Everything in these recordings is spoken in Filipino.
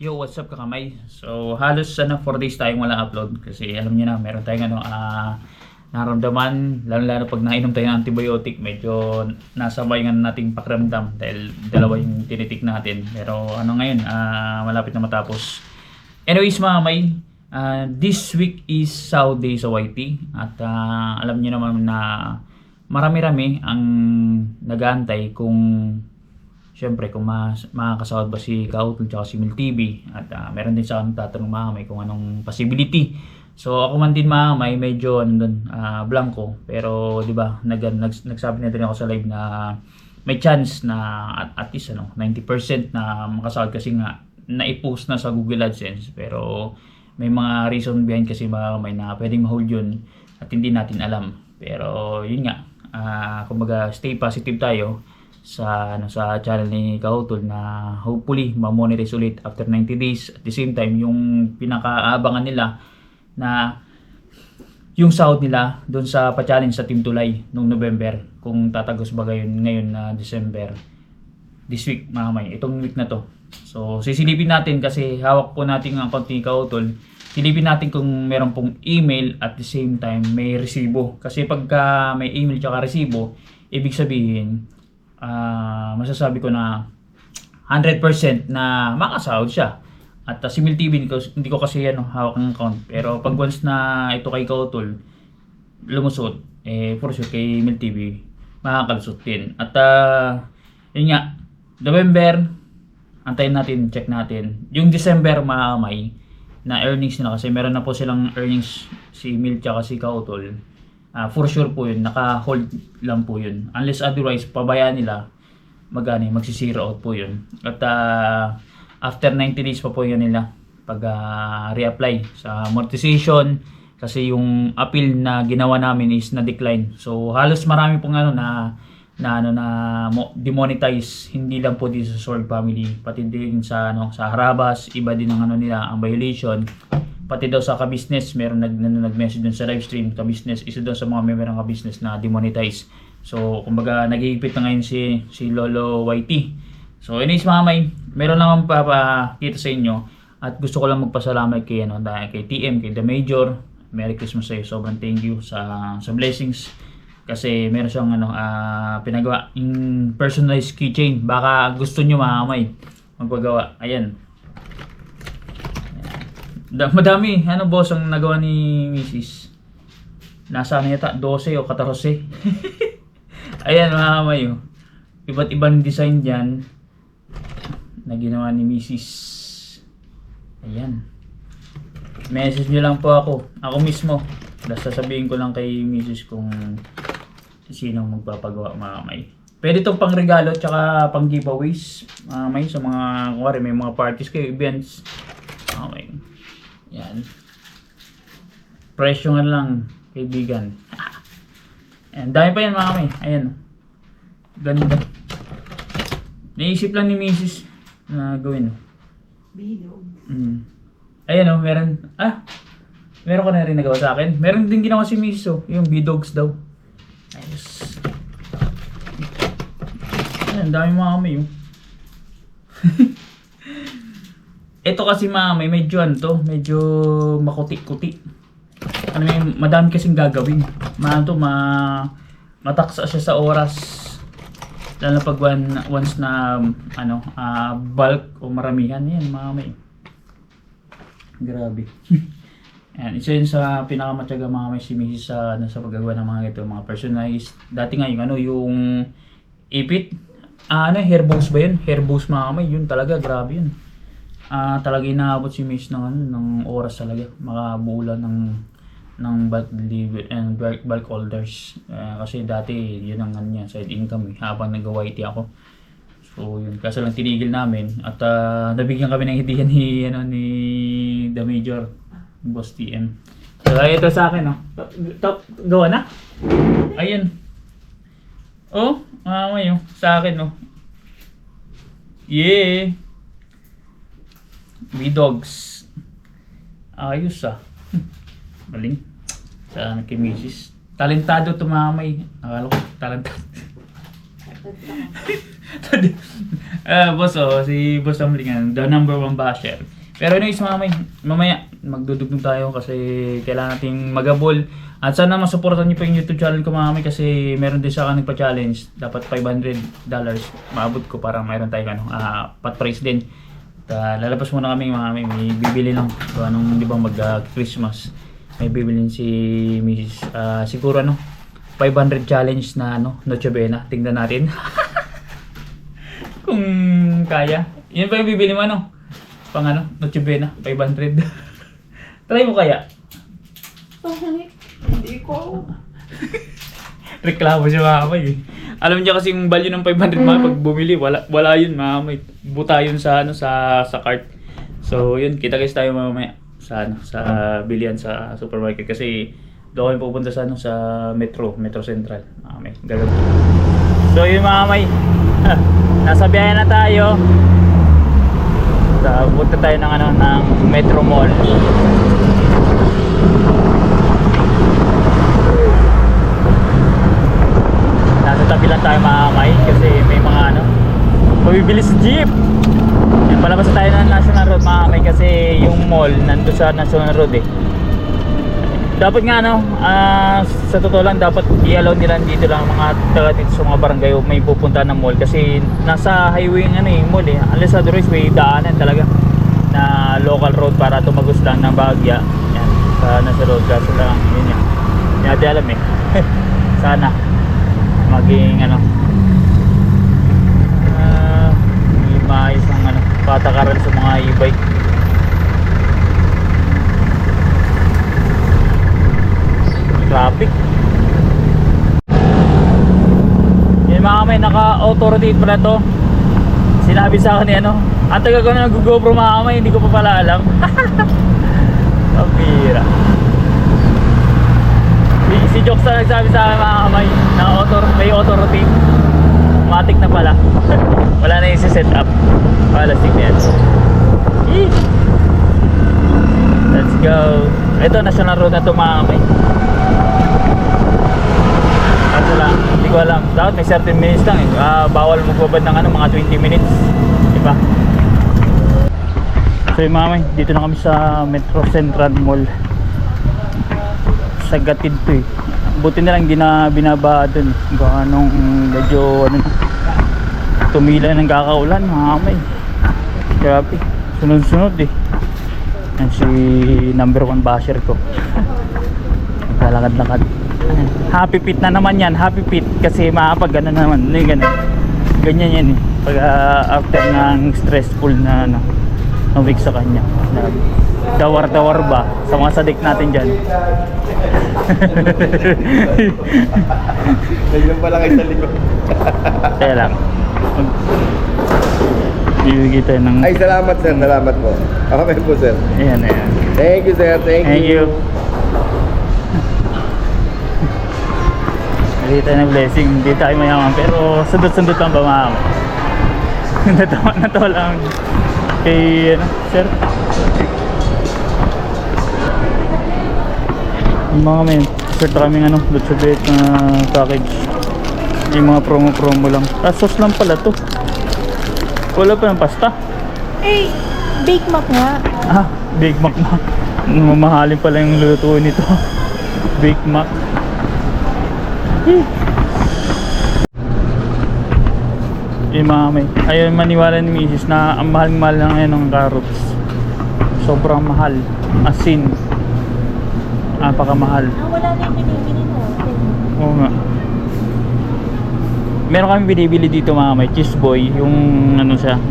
Yo, what's up kakamay? So, halos 4 days tayong wala upload kasi alam niyo na, meron tayong naramdaman, lalo pag nainom tayo ng antibiotic, medyo nasabay nga nating pakiramdam dahil dalawa yung tinitik natin. Pero ngayon, malapit na matapos. Anyways mga kamay, this week is Saudi sa YT at alam niyo naman na marami-rami ang nag-aantay kung siyempre kung makakasahod ba si Kautol at si Mil TV at meron din sa akin tatanong mamay kung anong possibility. So ako man din mamay medyo blanco, pero di ba nagsabi na din ako sa live na may chance na at least 90% na makasahod kasi nga na-post na sa Google AdSense, pero may mga reason behind kasi mamay na pwedeng ma-hold yun at hindi natin alam. Pero yun nga, kumbaga stay positive tayo sa channel ni Kautol na hopefully ma-monetize ulit after 90 days. At the same time, yung pinakaabangan nila na yung sahod nila doon sa pa-challenge sa Team Tulay noong November, kung tatagos ba ngayon na December, this week mamay, itong week na to. So sisilipin natin kasi hawak po natin ang account ni Kautol. Silipin natin kung meron pong email at the same time may resibo, kasi pagka may email tsaka resibo, ibig sabihin masasabi ko na 100% na makasahod siya. At si Mil TV, hindi ko kasi hawak ng account, pero pag once na ito kay Kautol lumusot, for sure kay Mil TV makakalusot din. At yun nga, November antayin natin, check natin yung December mamay na earnings nila, kasi meron na po silang earnings si Mil tsaka si Kautol. For sure po yun, naka-hold lang po yun. Unless otherwise, pabayaan nila, magsisiro out po yun. At after 90 days pa po yun nila pag reapply sa amortization, kasi yung appeal na ginawa namin is na-decline. So halos marami pong na demonetize, hindi lang po dito sa Sword Family, pati din sa Harabas, iba din ang nila ang violation. Pati daw sa ka-business, meron nag-message dun sa live stream, ka-business, isa daw sa mga member ng ka-business na demonetize. So, kumbaga, nag-iipit na ngayon si Lolo YT. So, anyways mga may, meron lang papakita sa inyo at gusto ko lang magpasalamat kay TM, kay The Major. Merry Christmas sa'yo, sobrang thank you sa blessings. Kasi meron siyang pinagawa, yung personalized keychain. Baka gusto nyo mga may magpagawa. Ayan. Madami, boss ang nagawa ni Mrs. Nasa yata 12 o 14. Ayan mga kamay, iba't ibang design dyan na ginawa ni Mrs. Ayan. Message nyo lang po ako mismo. Basta sasabihin ko lang kay Mrs. kung sinong magpapagawa mga kamay. Pwede itong pang regalo tsaka pang giveaways may sa mga kuwari may mga parties kayo, events. Okay. Yan. Presyo nga lang, kaibigan. Ayan, dami pa yan mga kamay. Ayan. Ganda. Naisip lang ni Mrs. na gawin. Bilog. Ayan meron. Meron ka na rin nagawa sa akin. Meron din ginawa si Mrs. Yung B-Dogs daw. Ayos. Ayan, dami mga kamay. Ito kasi medyo medyo makuti-kuti. Madami kasing gagawin. Mataksa siya sa oras. Lalo pag once na bulk o maramihan, yan mamay. Grabe. Ayan, isa yun sa pinakamatyaga mamay si Mrs. sa paggagawa ng mga ito, mga personalized. Dati nga yung ipit. Hairbows ba yun? Hairbows mamay, yun talaga, grabe yun. Talaga inaabot si Miss ng oras talaga, makabulan ng bulk delivery and bulk orders. Kasi dati yun ang side income habang nag-YT ako. So yun, kasi lang tinigil namin at nabigyan kami ng hidihan ni The Major, Boss TM. So ito sa akin gawa na. Ayun. Mamay sa akin Yeah. B-Dogs. Ayos Galing. Sa kay Mrs. Talentado ito mamay. Akala ko talentado. Boss, si Boss Amlingan, the number one basher. Pero anyways, mamaya magdudugtong tayo kasi kailangan nating magabol. At sana masuportan niyo pa yung YouTube channel ko mamay kasi meron din siya nagpa-challenge. Dapat $500 maabot ko para mayroon tayong pot prize din. Lalabas muna kami mamay, may bibili lang. So anong di ba mag-Christmas. May bibilin si Mrs. Siguro 500 challenge na Noche Buena. Tingnan natin. Kung kaya. Yan pa yung bibili mo pang Noche Buena, 500. Try mo kaya? Hindi ko. Reklamo siya mamay. Alam niya kasi yung value ng 500 mamay pag bumili, wala yun mamay. Buta yun sa sa cart. So yun, kita guys tayo mamaya sa bilihan sa supermarket kasi doon kami pupunta sa sa Metro Central. Mamay, gagawin. So yun mamay. Nasa biyahe na tayo. Punta tayo ng Metro Mall. Nasa tabi lang tayo mamay kasi may mga mabibili sa jeep. Palabas tayo ng National Road mamay kasi yung mall nandun sa National Road Dapat nga sa totoo lang dapat i-allow nila dito lang mga taga dito sa mga barangay o may pupunta ng mall kasi nasa highway yung mall unless otherwise may daanan talaga na local road para tumagos lang ng Bahagya yan sa nasa road kaso lang yun yan hindi natin alam sana maging maayos ang patakaran sa mga e-bike. Traffic. Yung mga may naka-auto-rotate pala to. Sinabi sa akin ang taga ko na nag-GoPro mga kamay, hindi ko pa pala alam. Kapira. Si Jokes na nagsabi sa akin mga kamay na may auto-rotate. Matic na pala. Wala na yung set up. Palastik na yan. Let's go. Ito, National Road na ito mga kamay. Kaso lang, hindi ko alam. Dapat may 30 minutes lang bawal magbabad ng mga 20 minutes. Diba? So yung mamay, dito na kami sa Metro Central Mall. Sa Gatid to Buti na lang hindi na binaba dun. Baka nung medyo tumila ng kakaulan mamay. Grabe, sunod-sunod Yan si number one basher ko. Naglalakad-lakad. Happy Feet na naman yan, Happy Feet kasi makapag gano'n naman, ganyan yan pag after ng stressful na week sa kanya dawar-dawar ba sa mga sadik natin dyan. Ganyan pala kayo sa likod. Kaya lang bibigay tayo ng Ay, salamat sir, salamat po. Okay po sir. ayan. Thank you sir, thank you. Hindi tayo ng blessing, hindi tayo mayaman pero sundot-sundot lang ba ma'am? Natawa lang kay sir. Yung mga may shirt kaming Lucha Bet na package. Yung mga promo lang. Sauce lang pala to. Wala pa ng pasta. Big Mac nga. Big Mac na. Mamahalin pala yung lutuin nito. Big Mac. May ayaw maniwala ni Mrs. na ang mahal-mahal na ngayon ng carrots. Sobrang mahal. Asin. Napakamahal. Wala na yung binibili mo. Oo nga. Meron kami binibili dito cheese boy, yung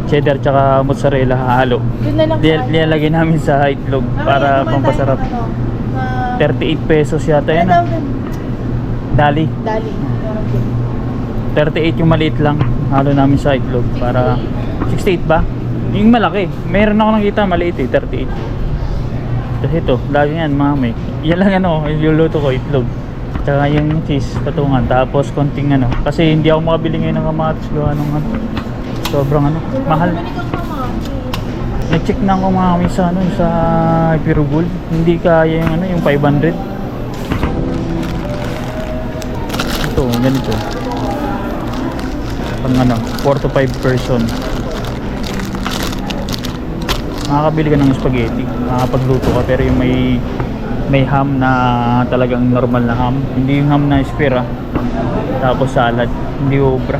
cheddar tsaka mozzarella halo. Yun na lang. Nilalagay namin sa itlog para pampasarap. 38 pesos yata yan. Dali. 38 yung maliit lang. Halo namin sa itlog para 68 ba? Yung malaki. Meron ako nakita maliit 38. Kasi ito, lagi yan mamay. Yan lang yung luluto ko itlog. Tsaka yung cheese patungan. Tapos konting kasi hindi ako makabili ngayon ng kamatis gawa nung sobrang mahal. Nag-check na ako mga sa Pirugol. Hindi kaya yung 500. Ito, ganito. pang 4 to 5 person. Makakabili ka ng spaghetti, makakapagluto ka, pero yung may ham na talagang normal na ham, hindi yung ham na espira, tapos salad, hindi obra.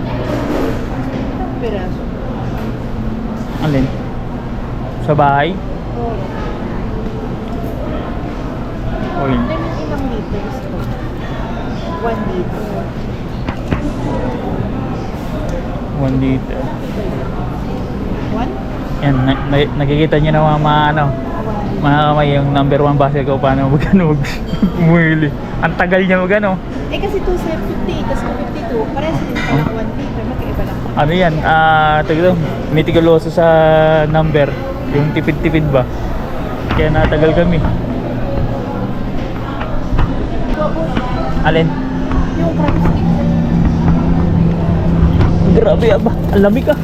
Piraso. Alin? Sa bahay? Oo. Oil. Ilang liters to? 1 liter. 1 liter. 1? Yan, nakikita nyo na mga kamay yung number 1 basket ko paano bumili. Ang tagal niya Eh kasi 250, tapos 252. Parehas din palang 1 liter. Magkaiba lang. ano yan, ito, mitikuloso sa number, yung tipid-tipid ba, kaya natagal kami. Alin? Yung crab stick. Grabe aba, ang lamig ah.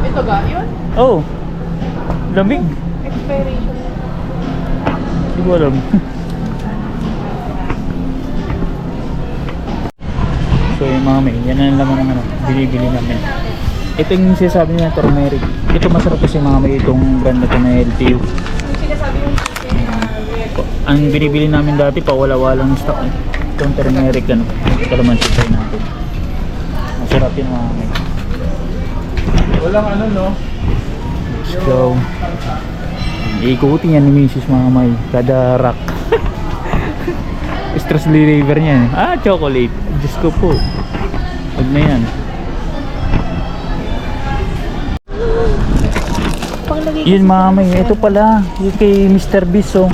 Ito ga, yun? Oh, lamig. Expiration. Hindi ko alam. So yung mga may, yan ang laman ng binibili namin. Ito yung sinasabi nila turmeric. Ito masarap kasi mga may, itong brand na ito na LTO. Yung sinasabi yung chicken red. Ang binibili namin dati pa wala-walang stock eh. Itong turmeric kalamansi try natin. Masarap yun mga may. Walang no? Let's go. Ikutin yan ni Mrs. mga may, kada rack. Stress reliever niya eh. Chocolate. Diyos ko po. Huwag na yan. Yun mga may, ito pala yung kay Mr. Beast oh.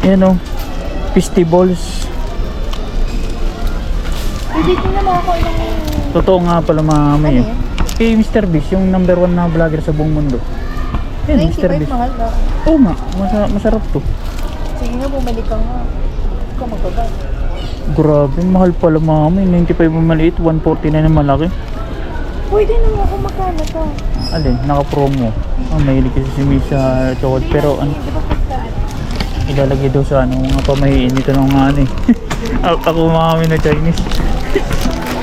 Yan oh, festivals. Dito na mo ako ilang... Totoo nga pala mga may Ano yan? kay Mr. Beast, yung number 1 na vlogger sa buong mundo. Yan, Mr. 95 Beast. mahal ba? Oo nga, masarap to. Sige nga, bumalik ka nga. Ikaw magbagal. Grabe, mahal pala mga may, 95 ang maliit, 149 ang malaki. Pwede naman ako magkano to. Alin, naka-promo. Mahilig kasi si Miss sa chocolate, pero Di ba pagkaan? ilalagay daw sa mga pamahiin dito ng mga eh. Ako mga kami na Chinese.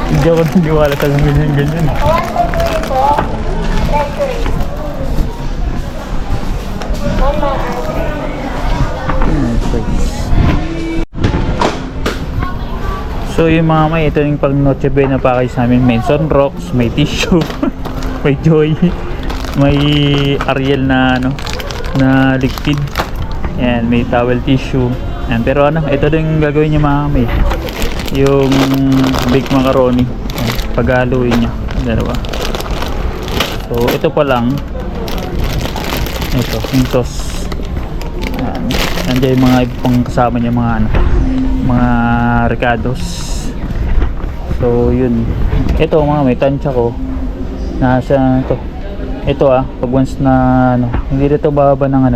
Hindi ako nandiwala sa ganyan ganyan. So yung mga may, ito yung pang Noche Buena package namin. May Sunrocks, may tissue, may Joy, may Ariel na na liquid. Yan, may towel tissue. Yan, pero ito din yung gagawin niya mga may. Yung baked macaroni. Yan, paghaluin niya. Dalawa. So ito pa lang. Ito, yung sauce. Yan, nandiyan yung mga ibang kasama niya mga mga ricados. So yun, ito mga may tansya ko nasa ito pag once na hindi dito bababa ng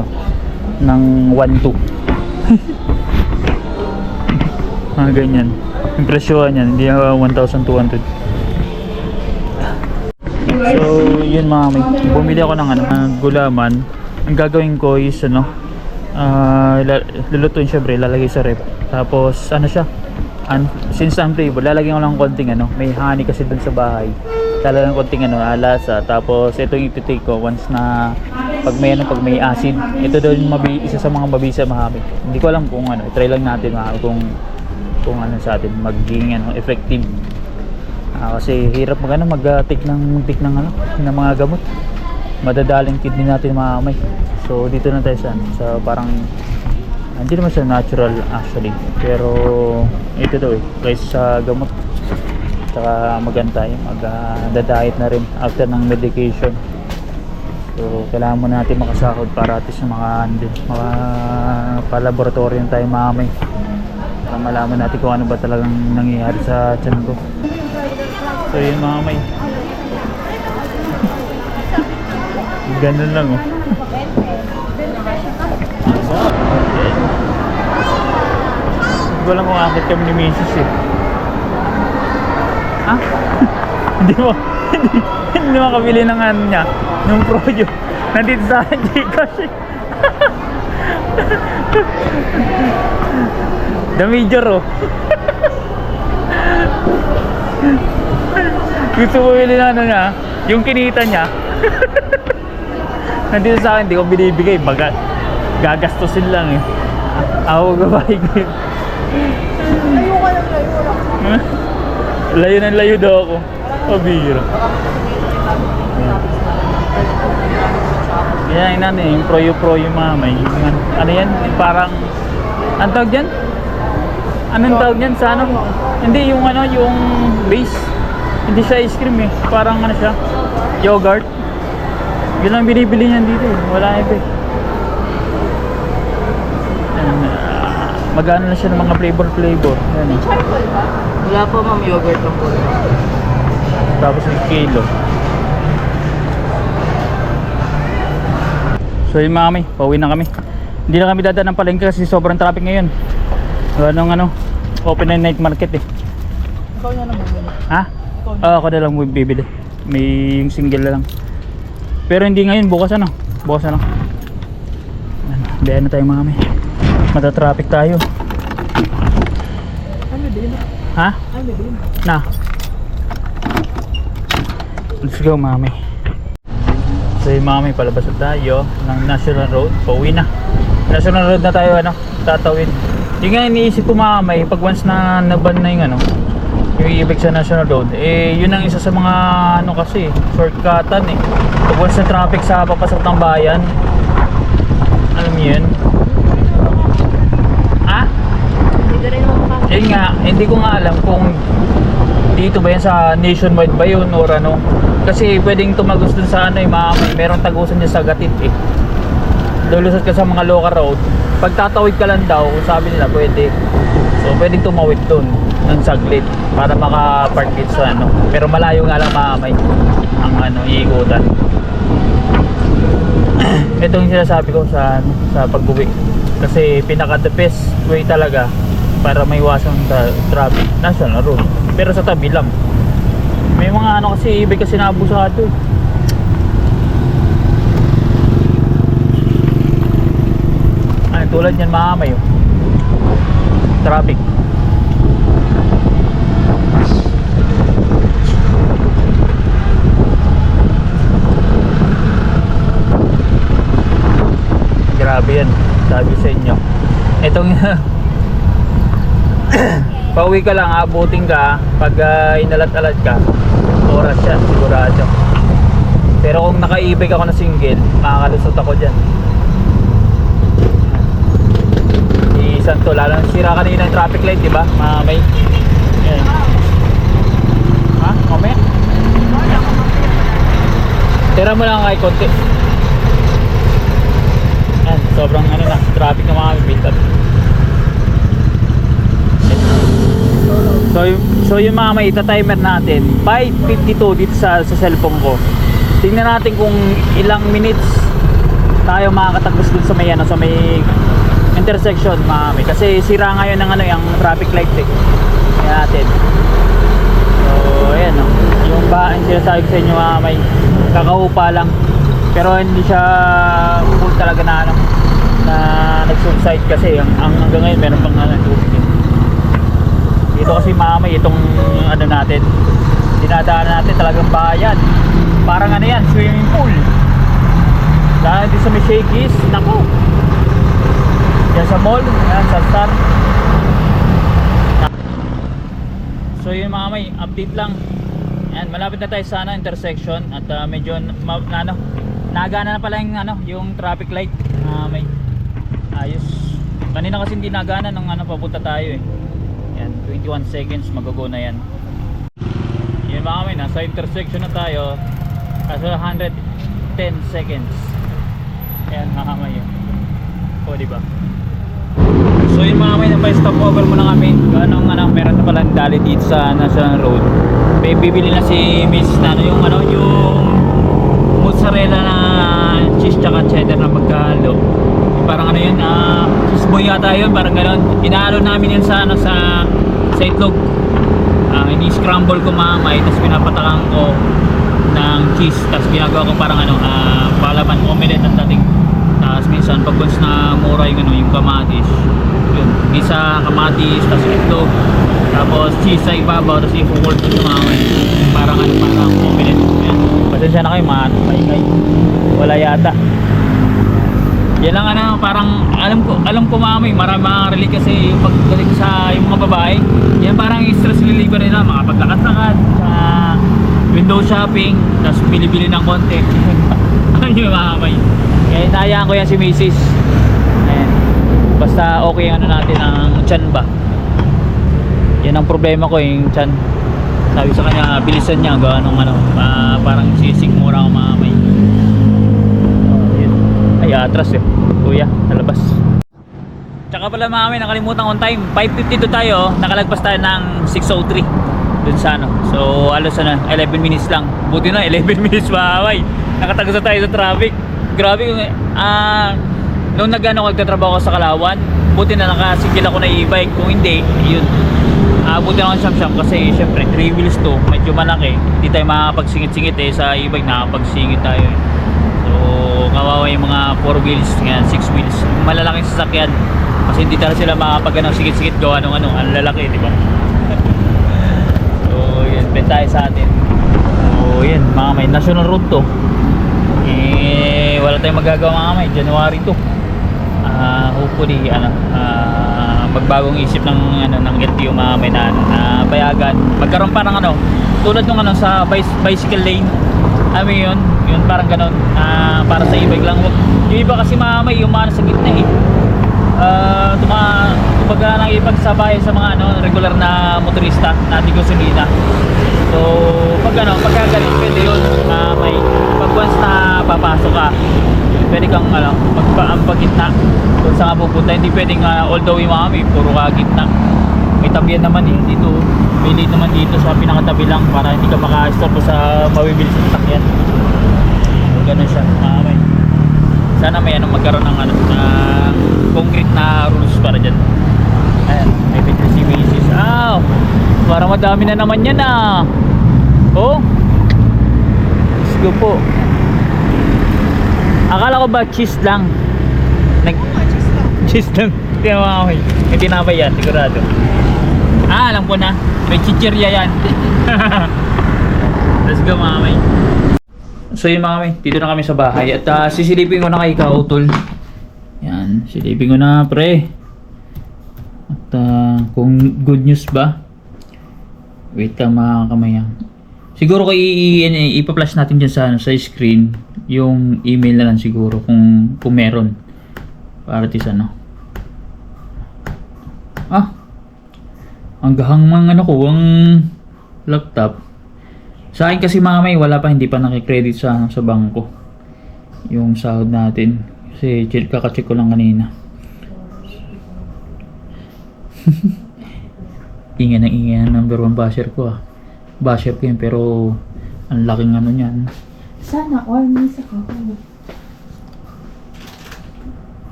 ng 1-2 mga ganyan yung presyohan yan, hindi 1,200. So yun mga may, bumili ako ng gulaman. Ang gagawin ko is lulutuin syempre, lalagay sa rep, tapos siya, since ang flavor, lalagyan ko lang konting may honey kasi dun sa bahay, lalagyan konting alasa, tapos ito yung iti-take ko once na pag may acid. Ito daw yung isa sa mga mabisa mahami, hindi ko alam kung try lang natin kung sa atin magiging effective. Kasi hirap mag-take ng mga gamot, madadaling kidney natin maamay. So dito na tayo sa parang hindi naman siya natural actually, pero ito daw kaysa sa gamot. Tsaka maganda tayo, magda-diet na rin after ng medication. So kailangan mo natin makasahod para at least pa-laboratory tayo mamay, para malaman natin kung ano ba talagang nangyayari sa tiyan ko. So yun mamay. Ganun lang Hindi ko lang kung akit kami ni Mrs. Hindi mo makabili ng niya, ng Proyo. Nandito sa Gcash. The major Gusto mo bili na ano niya, yung kinita niya. Nandito sa akin, di ko binibigay. Baga, gagastusin lang eh. Ako gabahin ko yun. Layo ka lang, layo lang. Layo ng layo daw ako. Pabira. Yan, yun ano eh, yung proyo-proyo mamay. Ano yan, parang, anong tawag dyan? Anong tawag dyan sa ano? Hindi, yung ano, yung base. Hindi siya ice cream eh. Parang ano siya, yogurt. Yun lang binibili niyan dito eh. Wala iba eh. Magano na siya ng mga flavor. Yan eh. Charcoal ba? Wala po ma'am, yogurt lang po. Tapos yung kilo. So yung mami, pauwi na kami. Hindi na kami dadaan ng palengke kasi sobrang traffic ngayon. Ano, open na night market eh. Ikaw na lang bumili. Ha? Ako na lang bibili. May yung single na lang. Pero hindi ngayon, bukas ano. Biyahe na tayo mami. Mata-traffic tayo. Ano din? Ha? Ano din? Na. Let's go mami. So yung mami, palabas na tayo ng National Road. Pauwi na. National Road na tayo ano, tatawid. Yung nga iniisip ko mami, pag once na naban na yung ano, yung ibig sa National Road, eh yun ang isa sa mga ano kasi, shortcutan eh. Pag once na traffic sa papasok ng bayan, alam mo yun? Ha? Hindi ka rin naman makakita. Yun nga, hindi ko nga alam kung dito ba yan sa nationwide ba yun or ano. Kasi pwedeng tumagos dun sa ano eh, merong tagusan niya sa Gatid eh. Lulusot ka sa mga local road. Pag tatawid ka lang daw, sabi nila pwede. So pwedeng tumawid dun ng saglit para maka-park dito sa ano. Pero malayo nga lang mamay ang ano, iikutan. Ito yung sinasabi ko sa pag-uwi. Kasi pinaka-the best way talaga para maiwasan traffic, National Road. Pero sa tabi lang. May mga ano kasi ibig kasi naabusado eh. Ano, tulad yan mamay oh. Traffic. Grabe yan, sabi sa inyo. Itong pauwi ka lang, abutin ka pag inalat-alat ka, oras yan, sigurado. Pero kung nakaibig ako na single, makakalusot ako dyan. Iisan to, lalo na sira kanina yung traffic light, diba? May yan. Ha? Mamaya? Tira mo lang kay konti. Yan, sobrang ano na, traffic na mga build up. So yung mga may ita-timer natin 5:52 dito sa cellphone ko. Tingnan natin kung ilang minutes tayo makakatagos dun sa may ano, sa may intersection mga may. Kasi sira ngayon ng ano yung traffic light eh. Tingnan natin. So ayan oh. Yung ba ang sinasabi ko sa inyo mga may, kakaupa lang. Pero hindi siya full talaga na ano, na nag-subside kasi hanggang ngayon meron pang ano, tubig eh. Dito kasi mamay itong ano natin, dinadaanan natin talagang bayan. Parang ano yan, swimming pool. Dahil dito sa may Shakey's, naku. Yan sa mall, yan sa Star. So yun mamay, update lang. Yan, malapit na tayo sa ano, intersection at medyo ano, nagana na pala yung ano, yung traffic light. May ayos. Kanina kasi hindi nagana nung ano papunta tayo eh. Yan, 21 seconds mag-go na yan. Yun mga kami, nasa intersection na tayo. Kaso 110 seconds. Ayan mga kamay yun. O diba? So yun mga kamay, napa-stop over muna kami. Ganong ano, meron na palang dali dito sa National Road. May bibili na si Miss na ano, yung mozzarella na cheese tsaka cheddar na pagkalo. Parang ano yun, cheese boy yata yun, parang gano'n. Inaalo namin yun sa ano, sa itlog. Ini-scramble ko mamay, tapos pinapatakan ko ng cheese, tapos ginagawa ko parang ano, palaman omelette ang dating. Tapos minsan pag once na mura yung ano, yung kamatis, yun, gisa kamatis, tapos itlog, tapos cheese sa ibabaw, tapos i-fold ko sa mga parang ano, parang omelette. Yan. Pasensya na kayo, maingay. Wala yata. Yan lang ano, parang alam ko mamay, marami relate kasi yung pagdating sa yung mga babae, yan parang stress reliever nila, makapaglakat-lakad sa window shopping, tapos bili-bili ng konti. Ano yung mamay? Kaya inayaan ko yan si Mrs. Ayan. Basta okay ang ano natin ang tiyan ba. Yan ang problema ko, yung tiyan. Sabi sa kanya, bilisan niya, gawa nung ano, parang sisigmura ang mamay. Ay, atras eh. Kuya, nalabas. Tsaka pala mami, nakalimutan on time. 5:52 tayo, nakalagpas tayo ng 6:03 dun sa ano. So, alos na, 11 minutes lang. Buti na, 11 minutes mamay. Nakatagos na tayo sa traffic. Grabe kung, nung nagtatrabaho ko sa Kalawan, buti na nakasigil ako na e-bike. Kung hindi, yun. Buti na akong siyam-siyam kasi syempre 3 wheels to, medyo malaki. Hindi tayo makakapagsingit-singit eh. Sa e-bike nakakapagsingit tayo eh. So kawawa yung mga 4 wheels, 6 wheels, malalaking sasakyan kasi hindi talaga sila makapag sigit-sigit gawa ng ano, ang lalaki, di ba? So yun, bet tayo sa atin. So yun, mga may national road to, wala tayong magagawa mga may January to. Hopefully ano, magbagong isip ng ano, ng LTO mga may na payagan, magkaroon pa ng ano, tulad ng ano sa bicycle lane. Yun parang ganon, para sa e-bike lang. Yung iba kasi mamay umano sa gitna eh, kumbaga nang ipagsabay sa mga ano, regular na motorista na gasolina. So pagka ganun, pwede yun, may pag once na papasok ka, pwede kang ano, pagpagitna kung saan ka pupunta. Hindi pwedeng all the way mamay, puro ka gitna. May tabihan naman eh, dito may lane naman dito sa pinakatabi lang para hindi ka maka-stop sa mabibilis sa sasakyan. So, ganun siya, mamay. Sana may anong magkaroon ng ano, concrete na rules para dyan. Ayan, may picture si Mrs. Para madami na naman yan oh, let's go po. Akala ko ba cheese lang? Cheese lang. Hindi na mamay, may tinapay yan, sigurado. Alam ko na, may chichirya yan. Let's go mamay. So yun mamay, dito na kami sa bahay. At sisilipin ko na kay Kautol. Yan, silipin ko na pre. At kung good news ba, wait lang mga kamay. Siguro ko ipa-flash natin dyan sa screen yung email na lang siguro kung meron. Para tis ano. Ang gahang mga ano ko, ang laptop. Sa akin kasi mamay, wala pa, hindi pa nakikredit sa bangko yung sahod natin. Kasi kaka-check ko lang kanina. Ingay ng ingay, number 1 basher ko Basher ko yun, pero ang laking ano niyan. Sana all sa kakao.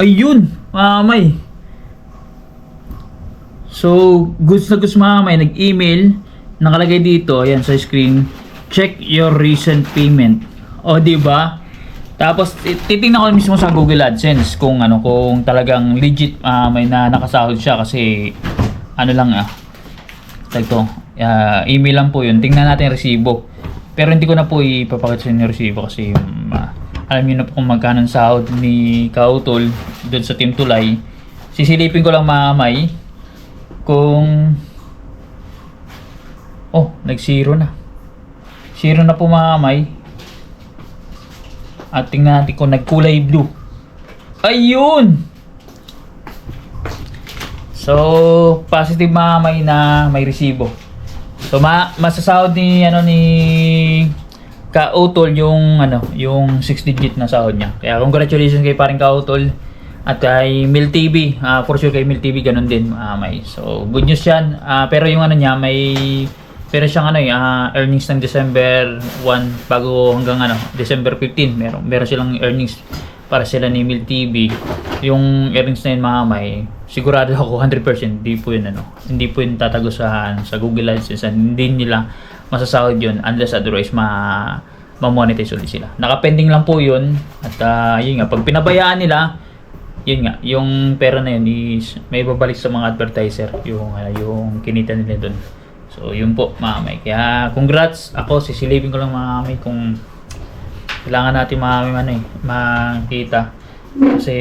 Ayun, mamay. So, goods na goods mamay, nag-email, nakalagay dito, ayan sa screen, check your recent payment. O, di ba? Tapos titingnan ko mismo sa Google AdSense kung ano, kung talagang legit may nakasahod siya kasi ano lang email lang po yun. Tingnan natin yung resibo. Pero hindi ko na po ipapakita sa inyo yung resibo kasi alam niyo na po kung magkano ang sahod ni Kautol doon sa Team Tulay. Sisilipin ko lang mamay kung nag-zero na. Zero na po mamay. At tingnan natin kung nagkulay blue. Ayun! So, positive mamay na may resibo. So, masasahod ni Kautol yung yung 6 digit na sahod niya. Kaya congratulations kay paring Kautol at kay Mil TV. For sure kay Mil TV ganun din mamay. So, good news 'yan. Pero yung niya pero siyang earnings ng December 1 bago hanggang December 15 meron silang earnings para sila ni Mil TV. Yung earnings na yun mamay, sigurado ako 100% hindi po yun tatago sa Google AdSense, hindi nila masasahod yun unless otherwise ma-monetize ulit sila. Nakapending lang po yun. At yun nga, pag pinabayaan nila, yun nga, yung pera na yun is may babalik sa mga advertiser yung kinita nila dun. So yun po mga kamay. Kaya congrats, ako sisilipin ko lang mga kamay kung kailangan natin mga kamay makita. Kasi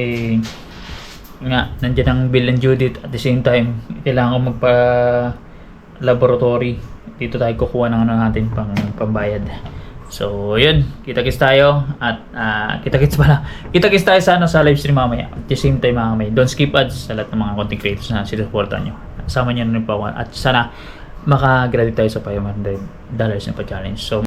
nga, nandiyan ang Bill and Judith at the same time, kailangan ko magpa-laboratory. Dito tayo kukuha ng ano natin pambayad. So, yun. Kita-kits tayo. At, kita-kits tayo sa live stream mamaya. At the same time, mga kamay, don't skip ads sa lahat ng mga content creators na sinusuportan nyo. Sama nyo na rin po ako. At sana, makagraduate tayo sa $500 na pa-challenge. So,